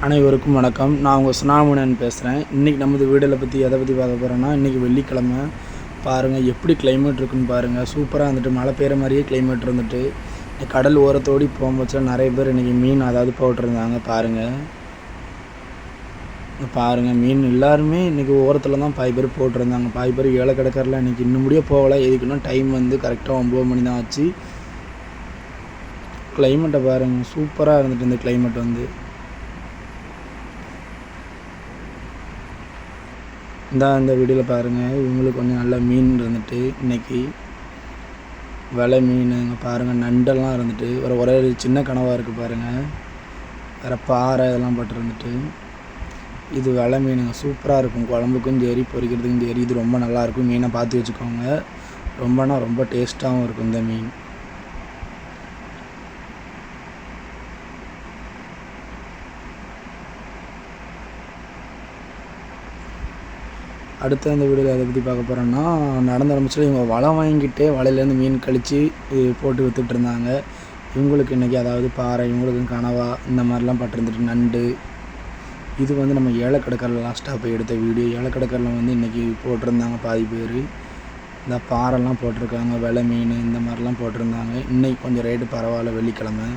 அனைவருக்கும் வணக்கம். நான் உங்கள் சுனாமுனன் பேசுகிறேன். இன்றைக்கி நமது வீடியோவில் பற்றி எதை பற்றி பார்க்க போகிறோன்னா, இன்றைக்கி வெள்ளிக்கிழமை பாருங்கள் எப்படி கிளைமேட் இருக்குன்னு பாருங்கள். சூப்பராக இருந்துட்டு மழை பெய்கிற மாதிரியே கிளைமேட் இருந்துட்டு கடல் ஓரத்தோடி போகும்போது நிறைய பேர் இன்றைக்கி மீன் அதாவது போட்டிருந்தாங்க. பாருங்கள் மீன் எல்லாருமே இன்றைக்கி ஓரத்தில் தான் பாதி பேர் போட்டிருந்தாங்க. பாதி பேர் ஏழை கிடக்கரில் இன்றைக்கி இன்னும் முடிய போகலை. எதுக்குன்னா டைம் வந்து கரெக்டாக 9 மணி தான் ஆச்சு. கிளைமேட்டை பாருங்கள், சூப்பராக இருந்துட்டு இந்த கிளைமேட் வந்து இந்த வீடியோவில் பாருங்கள். இவங்களுக்கு கொஞ்சம் நல்ல மீன் இருந்துட்டு இன்றைக்கி வெலை மீனுங்க பாருங்கள். நண்டெல்லாம் இருந்துட்டு ஒரே சின்ன கனவாக இருக்குது பாருங்கள். வேறு பாறை இதெல்லாம் போட்டுருந்துட்டு இது வெலை மீனுங்க. சூப்பராக இருக்கும், குழம்புக்கும் சரி பொரிக்கிறதுக்கும் சரி. இது ரொம்ப நல்லாயிருக்கும். மீனை பார்த்து வச்சுக்கோங்க. ரொம்ப டேஸ்ட்டாகவும் இருக்கும் இந்த மீன். அடுத்த இந்த வீடியோவில் அதை பற்றி பார்க்க போகிறோன்னா, நடந்த ஆரம்பிச்சு இவங்க வலை வாங்கிட்டே வலையிலேருந்து மீன் கழித்து போட்டு விற்றுட்ருந்தாங்க. இவங்களுக்கு இன்றைக்கி அதாவது பாறை, இவங்களுக்கும் கனவா இந்த மாதிரிலாம் பட்டிருந்துட்டு நண்டு. இது வந்து நம்ம ஏலக்கடற்கரையில் லாஸ்ட்டாக போய் எடுத்த வீடியோ. ஏலக்கடற்கரையில் வந்து இன்றைக்கி போட்டிருந்தாங்க பாதி பேர். இந்த பாறைலாம் போட்டிருக்காங்க, வெலை மீன் இந்த மாதிரிலாம் போட்டிருந்தாங்க. இன்றைக்கி கொஞ்சம் ரேட்டு பரவாயில்ல, வெள்ளிக்கிழமை.